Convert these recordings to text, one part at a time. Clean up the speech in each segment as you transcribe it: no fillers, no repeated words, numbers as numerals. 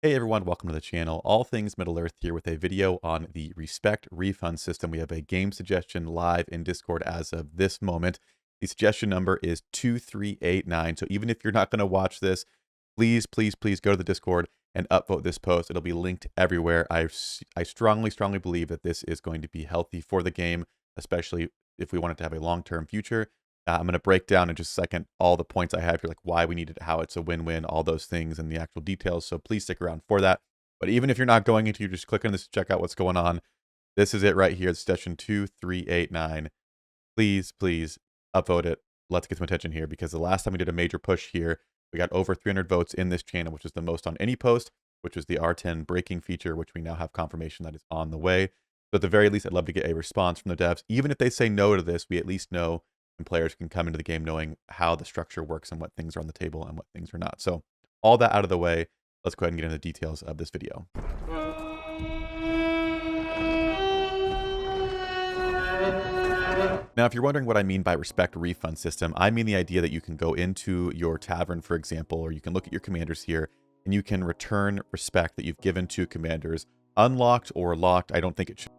Hey everyone, welcome to the channel. All things Middle Earth here with a video on the Respect refund system. We have a game suggestion live in Discord as of this moment. The suggestion number is 2389. So even if you're not going to watch this, please go to the Discord and upvote this post. It'll be linked everywhere. I strongly believe that this is going to be healthy for the game, especially if we want it to have a long-term future. I'm going to break down in just a second all the points I have here, like why we need it, how it's a win-win, all those things, and the actual details. So please stick around for that. But even if you're not going into, you just click on this to check out what's going on. This is it right here. It's session 2389. Please upvote it. Let's get some attention here, because the last time we did a major push here, we got over 300 votes in this channel, which is the most on any post, which is the R10 breaking feature, which we now have confirmation that is on the way. So at the very least, I'd love to get a response from the devs. Even if they say no to this, we at least know, and players can come into the game knowing how the structure works and what things are on the table and what things are not. So all that out of the way, let's go ahead and get into the details of this video. Now, if you're wondering what I mean by respect refund system, I mean the idea that you can go into your tavern, for example, or you can look at your commanders here, and you can return respect that you've given to commanders, unlocked or locked. I don't think it should.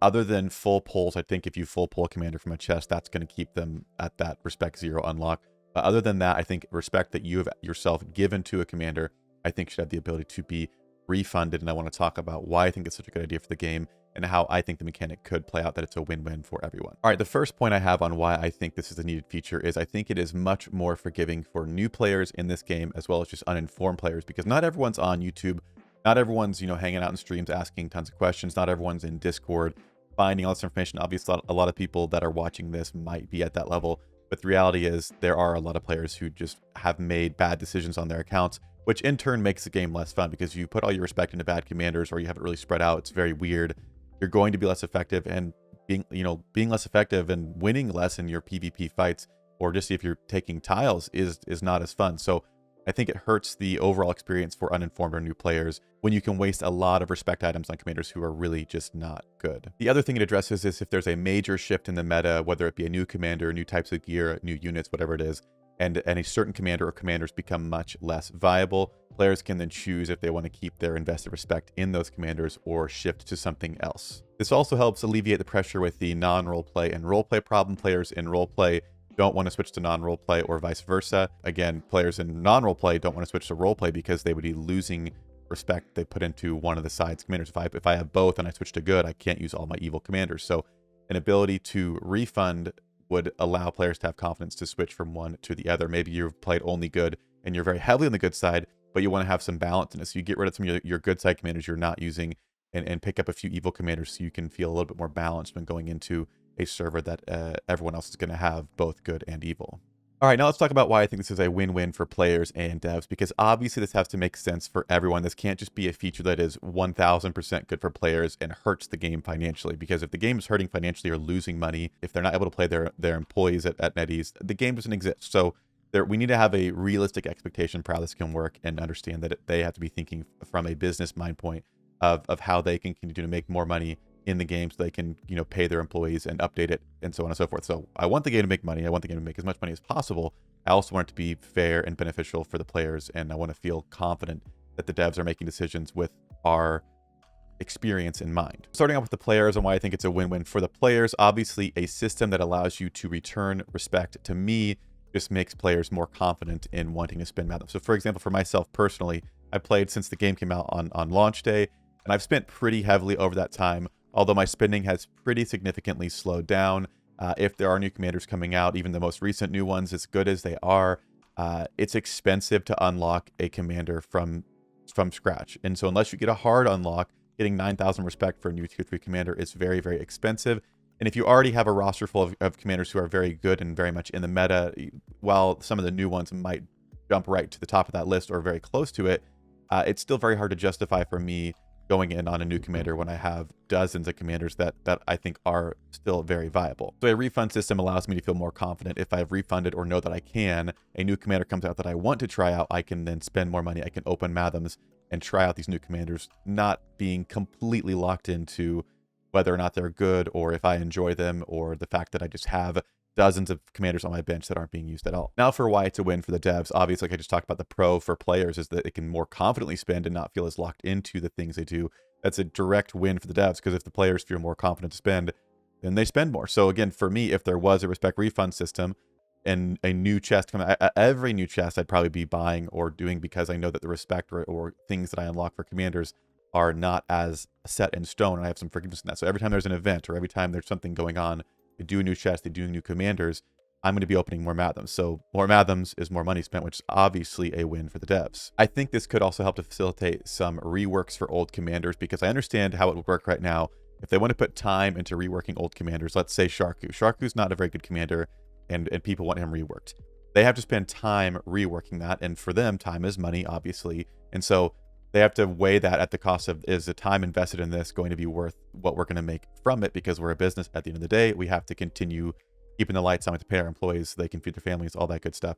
Other than full pulls, I think if you full pull a commander from a chest, that's going to keep them at that respect 0 unlock. But other than that, I think respect that you have yourself given to a commander, I think should have the ability to be refunded. And I want to talk about why I think it's such a good idea for the game and how I think the mechanic could play out, that it's a win-win for everyone. All right, the first point I have on why I think this is a needed feature is I think it is much more forgiving for new players in this game, as well as just uninformed players, because not everyone's on YouTube. Not everyone's, hanging out in streams, asking tons of questions. Not everyone's in Discord, finding all this information. Obviously, a lot of people that are watching this might be at that level. But the reality is there are a lot of players who just have made bad decisions on their accounts, which in turn makes the game less fun, because you put all your respect into bad commanders, or you have it really spread out. It's very weird. You're going to be less effective, and being less effective and winning less in your PvP fights, or just if you're taking tiles, is not as fun. So I think it hurts the overall experience for uninformed or new players when you can waste a lot of respect items on commanders who are really just not good. The other thing it addresses is if there's a major shift in the meta, whether it be a new commander, new types of gear, new units, whatever it is, and a certain commander or commanders become much less viable, players can then choose if they want to keep their invested respect in those commanders or shift to something else. This also helps alleviate the pressure with the non-roleplay and roleplay problem. Players in roleplay don't want to switch to non-roleplay, or vice versa. Again, players in non-roleplay don't want to switch to roleplay because they would be losing respect they put into one of the side's commanders. If I have both and I switch to good, I can't use all my evil commanders. So an ability to refund would allow players to have confidence to switch from one to the other. Maybe you've played only good and you're very heavily on the good side, but you want to have some balance in it. So you get rid of some of your good side commanders you're not using, and pick up a few evil commanders so you can feel a little bit more balanced when going into a server that everyone else is going to have both good and evil. All right, now let's talk about why I think this is a win-win for players and devs, because obviously this has to make sense for everyone. This can't just be a feature that is 1000% good for players and hurts the game financially, because if the game is hurting financially or losing money, if they're not able to play their employees at NetEase, the game doesn't exist. So we need to have a realistic expectation for how this can work, and understand that they have to be thinking from a business mind point of how they can continue to make more money in the game, so they can, pay their employees and update it, and so on and so forth. So I want the game to make money. I want the game to make as much money as possible. I also want it to be fair and beneficial for the players, and I want to feel confident that the devs are making decisions with our experience in mind. Starting off with the players and why I think it's a win-win for the players, obviously a system that allows you to return respect, to me, just makes players more confident in wanting to spend Matham. So for example, for myself personally, I played since the game came out on launch day, and I've spent pretty heavily over that time, although my spending has pretty significantly slowed down. If there are new commanders coming out, even the most recent new ones, as good as they are, it's expensive to unlock a commander from scratch. And so unless you get a hard unlock, getting 9,000 respect for a new tier 3 commander is very, very expensive. And if you already have a roster full of commanders who are very good and very much in the meta, while some of the new ones might jump right to the top of that list or very close to it, it's still very hard to justify for me going in on a new commander when I have dozens of commanders that I think are still very viable. So a refund system allows me to feel more confident. If I've refunded or know that I can, a new commander comes out that I want to try out, I can then spend more money. I can open Mathams and try out these new commanders, not being completely locked into whether or not they're good, or if I enjoy them, or the fact that I just have dozens of commanders on my bench that aren't being used at all. Now for why it's a win for the devs, obviously, like I just talked about, the pro for players is that they can more confidently spend and not feel as locked into the things they do. That's a direct win for the devs, because if the players feel more confident to spend, then they spend more. So again, for me, if there was a respect refund system and a new chest coming, every new chest I'd probably be buying or doing, because I know that the respect or things that I unlock for commanders are not as set in stone, and I have some forgiveness in that. So every time there's an event or every time there's something going on, they do a new chest, they do new commanders, I'm going to be opening more Mathams. So more Mathams is more money spent, which is obviously a win for the devs. I think this could also help to facilitate some reworks for old commanders, because I understand how it would work right now. If they want to put time into reworking old commanders, let's say Sharku. Sharku's not a very good commander, and people want him reworked. They have to spend time reworking that, and for them, time is money, obviously. And so they have to weigh that at the cost of, is the time invested in this going to be worth what we're going to make from it? Because we're a business at the end of the day. We have to continue keeping the lights on, with to pay our employees so they can feed their families, all that good stuff.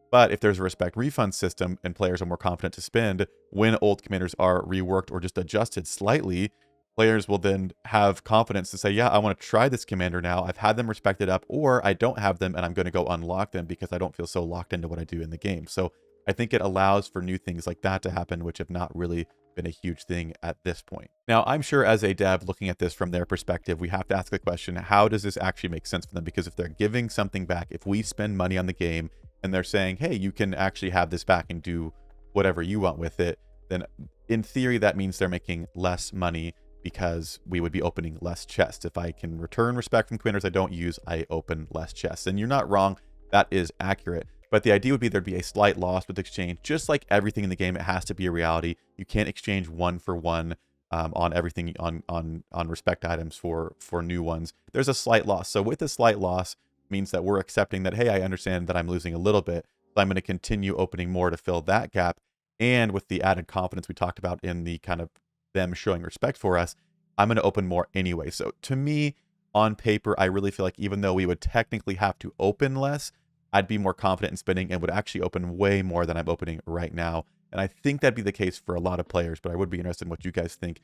But if there's a respect refund system and players are more confident to spend when old commanders are reworked or just adjusted slightly, players will then have confidence to say, yeah, I want to try this commander now. I've had them respected up, or I don't have them and I'm going to go unlock them because I don't feel so locked into what I do in the game. So I think it allows for new things like that to happen, which have not really been a huge thing at this point. Now, I'm sure as a dev looking at this from their perspective, we have to ask the question, how does this actually make sense for them? Because if they're giving something back, if we spend money on the game and they're saying, hey, you can actually have this back and do whatever you want with it, then in theory, that means they're making less money, because we would be opening less chests. If I can return respect from commanders I don't use, I open less chests. And you're not wrong, that is accurate. But the idea would be there'd be a slight loss with exchange. Just like everything in the game, it has to be a reality. You can't exchange one for one on everything on respect items for new ones. There's a slight loss. So with a slight loss means that we're accepting that, hey, I understand that I'm losing a little bit, but I'm going to continue opening more to fill that gap. And with the added confidence we talked about in the kind of them showing respect for us, I'm going to open more anyway. So to me, on paper, I really feel like even though we would technically have to open less, I'd be more confident in spending and would actually open way more than I'm opening right now. And I think that'd be the case for a lot of players, but I would be interested in what you guys think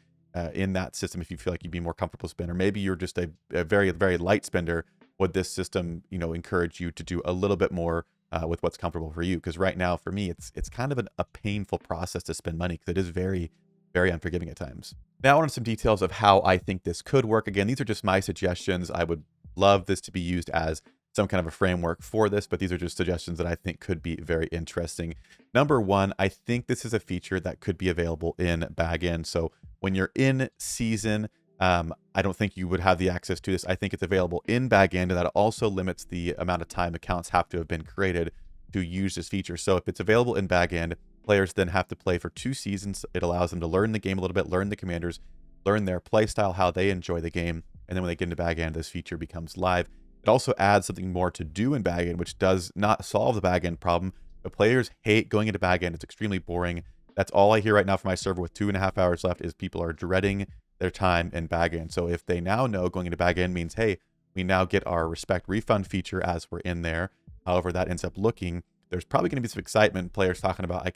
in that system, if you feel like you'd be more comfortable spending, or maybe you're just a very, very light spender. Would this system, encourage you to do a little bit more with what's comfortable for you? Because right now, for me, it's kind of a painful process to spend money, because it is very, very unforgiving at times. Now on some details of how I think this could work. Again, these are just my suggestions. I would love this to be used as some kind of a framework for this, but these are just suggestions that I think could be very interesting. Number one, I think this is a feature that could be available in Bag-In. So when you're in season, I don't think you would have the access to this. I think it's available in Bag-In, and that also limits the amount of time accounts have to have been created to use this feature. So if it's available in Bag-In, players then have to play for 2 seasons. It allows them to learn the game a little bit, learn the commanders, learn their play style, how they enjoy the game. And then when they get into Bag-In, this feature becomes live. It also adds something more to do in Bag-In, which does not solve the Bag-In problem. The players hate going into Bag-In. It's extremely boring. That's all I hear right now from my server with 2.5 hours left, is people are dreading their time in Bag-In. So if they now know going into Bag-In means, hey, we now get our respect refund feature as we're in there, however that ends up looking, there's probably going to be some excitement, players talking about, like,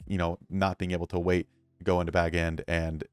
not being able to wait to go into Bag-In and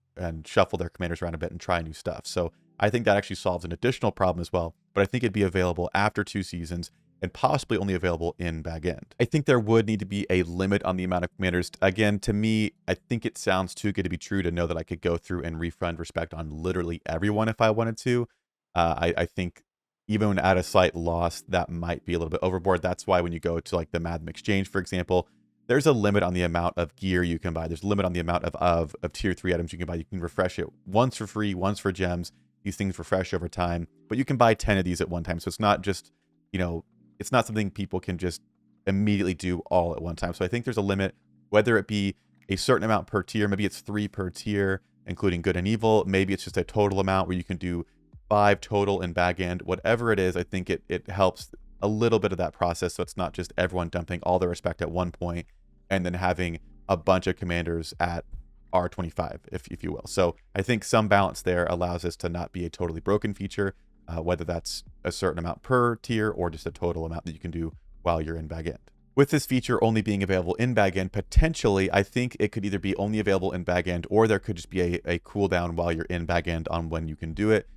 shuffle their commanders around a bit and try new stuff. So I think that actually solves an additional problem as well, but I think it'd be available after 2 seasons and possibly only available in Bag-In. I think there would need to be a limit on the amount of commanders. Again, to me, I think it sounds too good to be true to know that I could go through and refund respect on literally everyone if I wanted to. I think even at a slight loss, that might be a little bit overboard. That's why when you go to like the Matham Exchange, for example, there's a limit on the amount of gear you can buy. There's a limit on the amount of tier 3 items you can buy. You can refresh it once for free, once for gems. These things refresh over time, but you can buy 10 of these at one time. So it's not just, it's not something people can just immediately do all at one time. So I think there's a limit, whether it be a certain amount per tier, maybe it's 3 per tier, including good and evil. Maybe it's just a total amount where you can do 5 total in Bag-In. Whatever it is, I think it helps a little bit of that process. So it's not just everyone dumping all their respect at one point and then having a bunch of commanders at R25, if you will. So I think some balance there allows us to not be a totally broken feature, whether that's a certain amount per tier or just a total amount that you can do while you're in Bag-In. With this feature only being available in Bag-In, potentially, I think it could either be only available in Bag-In, or there could just be a cooldown while you're in Bag-In on when you can do it.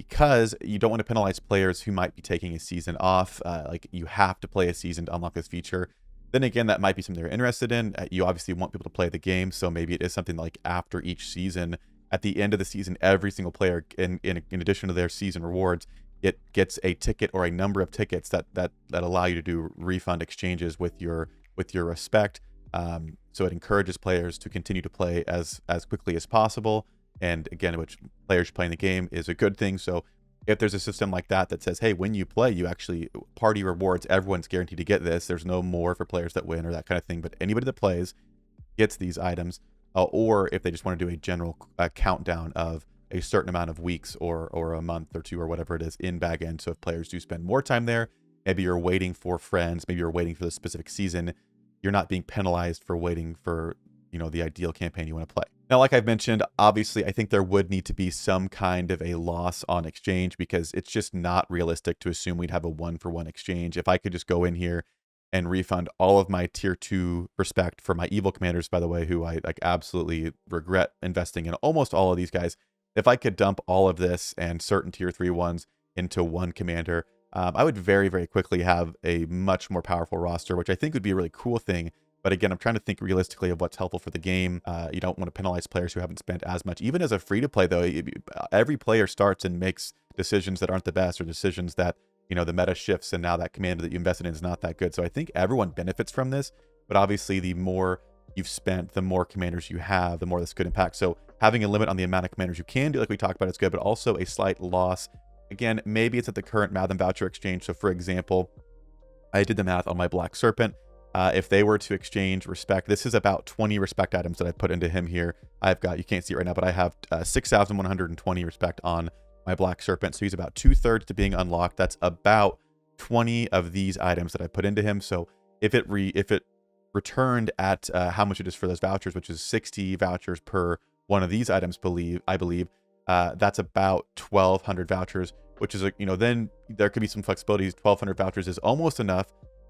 because you don't want to penalize players who might be taking a season off. Like you have to play a season to unlock this feature. Then again, that might be something they're interested in. You obviously want people to play the game, so maybe it is something like after each season, at the end of the season, every single player, in addition to their season rewards, it gets a ticket or a number of tickets that allow you to do refund exchanges with your respect. So it encourages players to continue to play as quickly as possible. And again, which players playing the game is a good thing. So if there's a system like that says, hey, when you play, you actually party rewards, everyone's guaranteed to get this. There's no more for players that win or that kind of thing. But anybody that plays gets these items. Or if they just want to do a general countdown of a certain amount of weeks or a month or two or whatever it is in bag end. So if players do spend more time there, maybe you're waiting for friends, maybe you're waiting for the specific season, you're not being penalized for waiting for, you know, the ideal campaign you want to play. Now, like I've mentioned, obviously, I think there would need to be some kind of a loss on exchange, because it's just not realistic to assume we'd have a 1-for-1 exchange. If I could just go in here and refund all of my tier 2 respect for my evil commanders, by the way, who I like absolutely regret investing in almost all of these guys. If I could dump all of this and certain tier 3 ones into one commander, I would very, very quickly have a much more powerful roster, which I think would be a really cool thing. But again, I'm trying to think realistically of what's helpful for the game. You don't want to penalize players who haven't spent as much. Even as a free-to-play, though, every player starts and makes decisions that aren't the best, or decisions that, you know, the meta shifts and now that commander that you invested in is not that good. So I think everyone benefits from this. But obviously, the more you've spent, the more commanders you have, the more this could impact. So having a limit on the amount of commanders you can do, like we talked about, is good, but also a slight loss. Again, maybe it's at the current Math and Voucher exchange. So for example, I did the math on my Black Serpent. If they were to exchange respect, this is about 20 respect items that I put into him here. I've got, you can't see it right now, but I have 6,120 respect on my Black Serpent. So he's about 2/3 to being unlocked. That's about 20 of these items that I put into him. So if it returned at how much it is for those vouchers, which is 60 vouchers per one of these items, I believe, that's about 1,200 vouchers, which is, you know, then there could be some flexibility. 1,200 vouchers is almost enough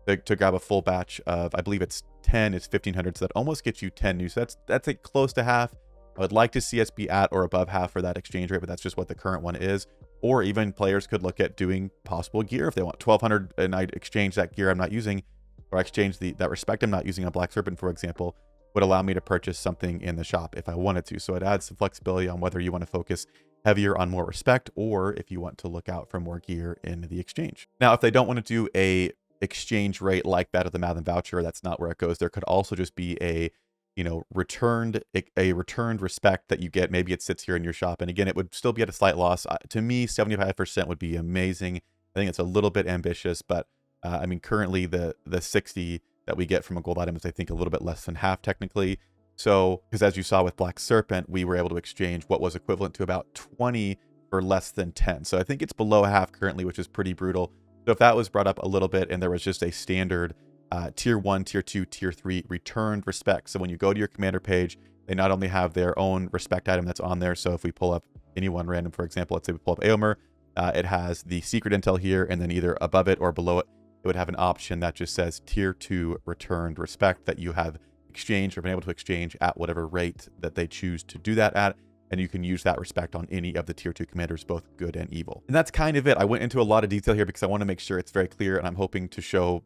to grab a full batch of, I believe it's 10, it's 1,500. So that almost gets you 10 new. So that's like close to half. I would like to see us be at or above half for that exchange rate, but that's just what the current one is. Or even players could look at doing possible gear if they want 1,200 and I exchange that gear I'm not using, or I exchange that respect I'm not using on Black Serpent, for example, would allow me to purchase something in the shop if I wanted to. So it adds some flexibility on whether you want to focus heavier on more respect, or if you want to look out for more gear in the exchange. Now, if they don't want to do a exchange rate like that of the Math and Voucher, that's not where it goes. There could also just be a, you know, returned respect that you get. Maybe it sits here in your shop, and again, it would still be at a slight loss. To me, 75% would be amazing. I think it's a little bit ambitious, but I mean, currently the 60 that we get from a gold item is, I think, a little bit less than half technically. So, because as you saw with Black Serpent, we were able to exchange what was equivalent to about 20 for less than 10. So I think it's below half currently, which is pretty brutal. So if that was brought up a little bit and there was just a standard tier 1, tier 2, tier 3 returned respect. So when you go to your commander page, they not only have their own respect item that's on there. So if we pull up anyone random, for example, let's say we pull up Aomer, it has the secret intel here, and then either above it or below it, it would have an option that just says tier 2 returned respect that you have exchanged or been able to exchange at whatever rate that they choose to do that at. And you can use that respect on any of the tier 2 commanders, both good and evil. And that's kind of it. I went into a lot of detail here because I want to make sure it's very clear, and I'm hoping to show,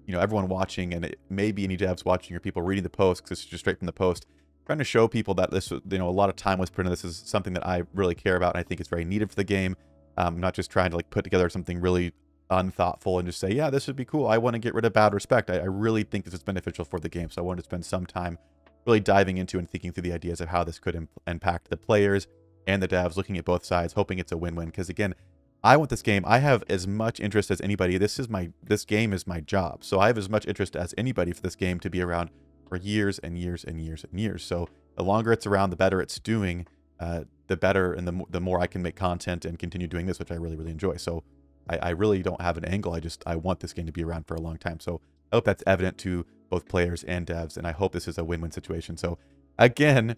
you know, everyone watching, and it may be any devs watching or people reading the post, because it's just straight from the post, trying to show people that this, you know, a lot of time was put into this. Is something that I really care about, and I think it's very needed for the game. I'm not just trying to like put together something really unthoughtful and just say, yeah, this would be cool. I want to get rid of bad respect. I really think this is beneficial for the game. So I wanted to spend some time really diving into and thinking through the ideas of how this could impact the players and the devs, looking at both sides, hoping it's a win-win. Because again, I want this game. I have as much interest as anybody. This game is my job. So I have as much interest as anybody for this game to be around for years and years and years and years. So the longer it's around, the better it's doing, the better, and the more I can make content and continue doing this, which I really, really enjoy. So I really don't have an angle. I want this game to be around for a long time. So I hope that's evident to both players and devs, and I hope this is a win-win situation. So again,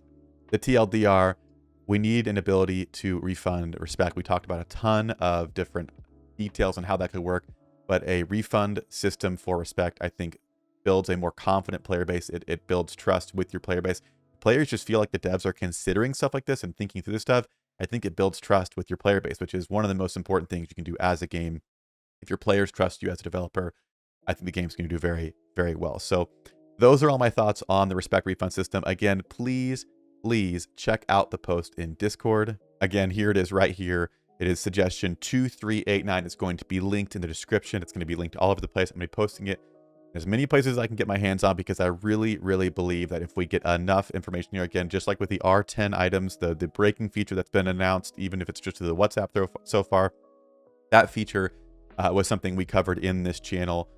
the TLDR, we need an ability to refund respect. We talked about a ton of different details on how that could work, but a refund system for respect, I think, builds a more confident player base. It builds trust with your player base. Players just feel like the devs are considering stuff like this and thinking through this stuff. I think it builds trust with your player base, which is one of the most important things you can do as a game. If your players trust you as a developer, I think the game's going to do very, very well. So those are all my thoughts on the Respect refund system. Again, please check out the post in Discord. Again, here it is right here. It is suggestion 2389. It's going to be linked in the description. It's going to be linked all over the place. I'm going to be posting it as many places as I can get my hands on, because I really, really believe that if we get enough information here, again, just like with the R10 items, the breaking feature that's been announced, even if it's just to the WhatsApp so far, that feature was something we covered in this channel,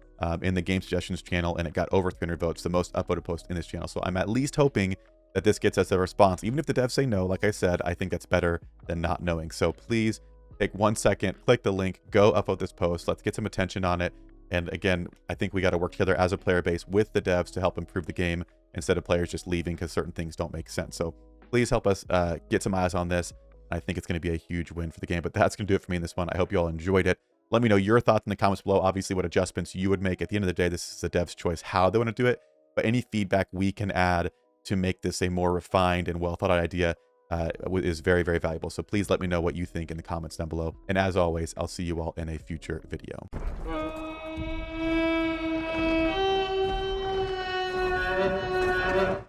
in the Game Suggestions channel, and it got over 300 votes, the most upvoted post in this channel. So I'm at least hoping that this gets us a response. Even if the devs say no, like I said, I think that's better than not knowing. So please take 1 second, click the link, go upvote this post. Let's get some attention on it. And again, I think we got to work together as a player base with the devs to help improve the game instead of players just leaving because certain things don't make sense. So please help us get some eyes on this. I think it's going to be a huge win for the game, but that's going to do it for me in this one. I hope you all enjoyed it. Let me know your thoughts in the comments below. Obviously, what adjustments you would make. At the end of the day, this is the dev's choice how they want to do it, but any feedback we can add to make this a more refined and well thought out idea is very, very valuable. So please let me know what you think in the comments down below. And as always, I'll see you all in a future video.